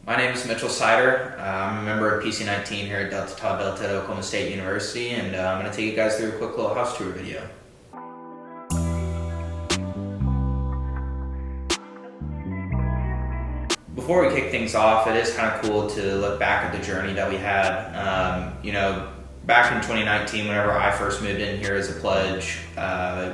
My name is Mitchell Sider. I'm a member of PC19 here at Delta Tau Delta at Oklahoma State University, and I'm going to take you guys through a quick little house tour video. Before we kick things off, it is kind of cool to look back at the journey that we had. Back in 2019, whenever I first moved in here as a pledge,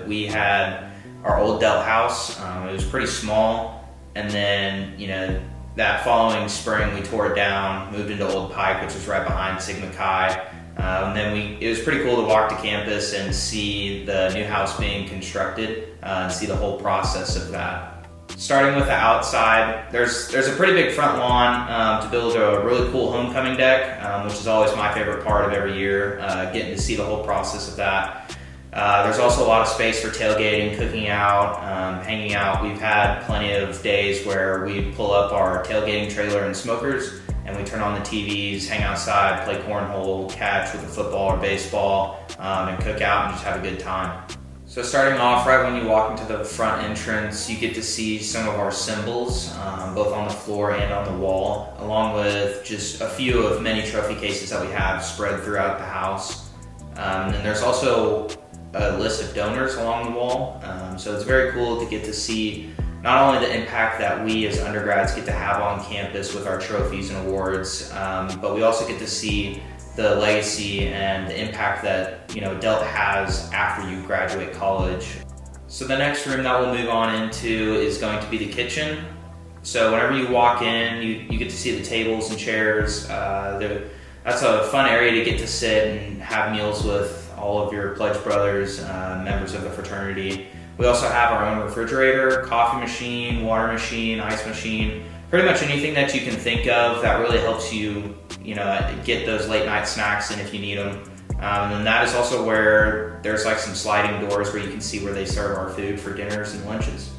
we had our old Delt house. It was pretty small, and then that following spring we tore it down, moved into Old Pike, which was right behind Sigma Chi. And then it was pretty cool to walk to campus and see the new house being constructed and see the whole process of that. Starting with the outside, there's a pretty big front lawn to build a really cool homecoming deck, which is always my favorite part of every year, getting to see the whole process of that. There's also a lot of space for tailgating, cooking out, hanging out. We've had plenty of days where we pull up our tailgating trailer and smokers and we turn on the TVs, hang outside, play cornhole, catch with a football or baseball, and cook out and just have a good time. So starting off, right when you walk into the front entrance, you get to see some of our symbols, both on the floor and on the wall, along with just a few of many trophy cases that we have spread throughout the house. And there's also a list of donors along the wall, so it's very cool to get to see not only the impact that we as undergrads get to have on campus with our trophies and awards, but we also get to see the legacy and the impact that Delt has after you graduate college. So the next room that we'll move on into is going to be the kitchen. So whenever you walk in, you get to see the tables and chairs. That's a fun area to get to sit and have meals with all of your pledge brothers, members of the fraternity. We also have our own refrigerator, coffee machine, water machine, ice machine, pretty much anything that you can think of that really helps you, get those late night snacks in if you need them. And that is also where there's like some sliding doors where you can see where they serve our food for dinners and lunches.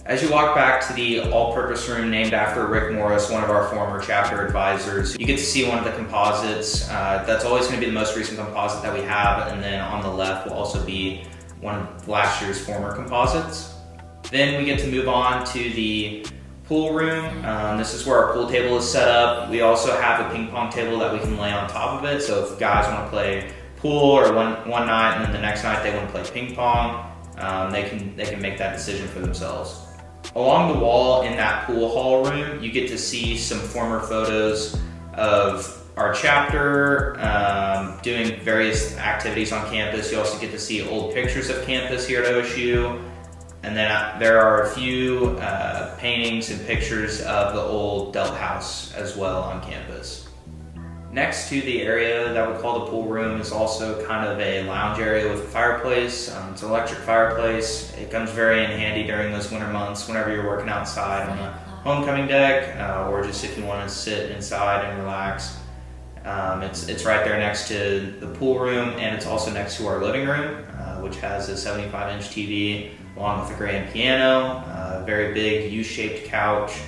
As you walk back to the all-purpose room named after Rick Morris, one of our former chapter advisors, you get to see one of the composites. That's always going to be the most recent composite that we have, and then on the left will also be one of last year's former composites. Then we get to move on to the pool room. This is where our pool table is set up. We also have a ping pong table that we can lay on top of it, so if guys want to play pool or one night and then the next night they want to play ping pong, they can make that decision for themselves. Along the wall in that pool hall room, you get to see some former photos of our chapter doing various activities on campus. You also get to see old pictures of campus here at OSU. And then there are a few paintings and pictures of the old Delt house as well on campus. Next to the area that we call the pool room is also kind of a lounge area with a fireplace. It's an electric fireplace. It comes very in handy during those winter months whenever you're working outside on a homecoming deck or just if you want to sit inside and relax. It's right there next to the pool room, and it's also next to our living room, which has a 75-inch TV along with a grand piano, a very big U-shaped couch.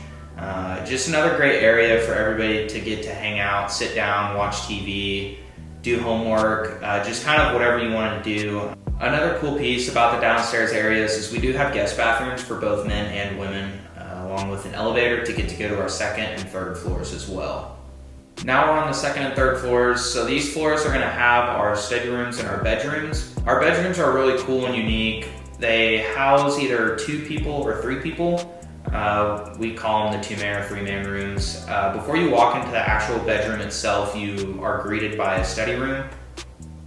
Just another great area for everybody to get to hang out, sit down, watch TV, do homework, just kind of whatever you want to do. Another cool piece about the downstairs areas is we do have guest bathrooms for both men and women, along with an elevator to get to go to our second and third floors as well. Now we're on the second and third floors. So these floors are going to have our study rooms and our bedrooms. Our bedrooms are really cool and unique. They house either 2 people or 3 people. We call them the 2-man or 3-man rooms. Before you walk into the actual bedroom itself, you are greeted by a study room.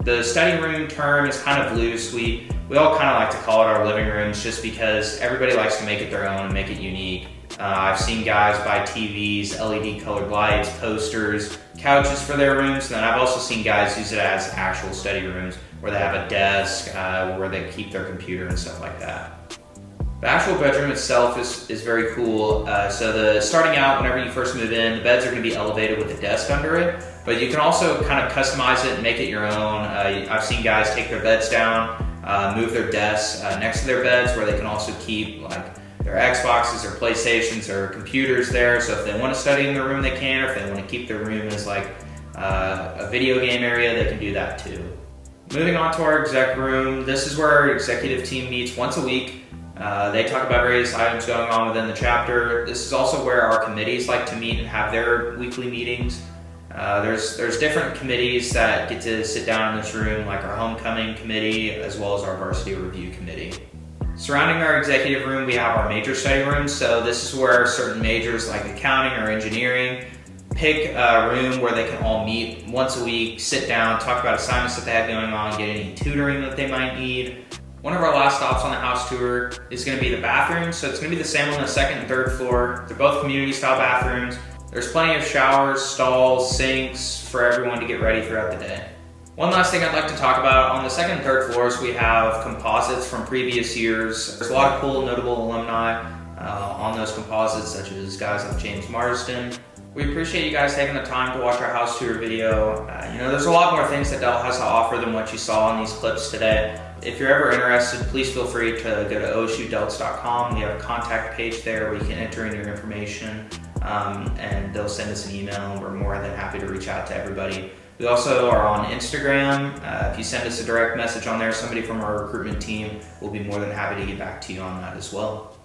The study room term is kind of loose. We all kind of like to call it our living rooms just because everybody likes to make it their own and make it unique. I've seen guys buy TVs, LED colored lights, posters, couches for their rooms, and then I've also seen guys use it as actual study rooms where they have a desk where they keep their computer and stuff like that. The actual bedroom itself is very cool. So starting out, whenever you first move in, the beds are going to be elevated with a desk under it, but you can also kind of customize it and make it your own. I've seen guys take their beds down, move their desks next to their beds where they can also keep their Xboxes or PlayStations or computers there. So if they want to study in their room, they can, or if they want to keep their room as a video game area, they can do that too. Moving on to our exec room, this is where our executive team meets once a week. They talk about various items going on within the chapter. This is also where our committees like to meet and have their weekly meetings. There's different committees that get to sit down in this room, like our homecoming committee, as well as our varsity review committee. Surrounding our executive room, we have our major study room. So this is where certain majors like accounting or engineering pick a room where they can all meet once a week, sit down, talk about assignments that they have going on, get any tutoring that they might need. One of our last stops on the house tour is going to be the bathroom. So it's going to be the same on the second and third floor. They're both community style bathrooms. There's plenty of showers, stalls, sinks for everyone to get ready throughout the day. One last thing I'd like to talk about, on the second and third floors we have composites from previous years. There's a lot of cool notable alumni on those composites, such as guys like James Marsden. We appreciate you guys taking the time to watch our house tour video. There's a lot more things that Dell has to offer than what you saw in these clips today. If you're ever interested, please feel free to go to osudelts.com. We have a contact page there where you can enter in your information, and they'll send us an email. We're more than happy to reach out to everybody. We also are on Instagram. If you send us a direct message on there, somebody from our recruitment team will be more than happy to get back to you on that as well.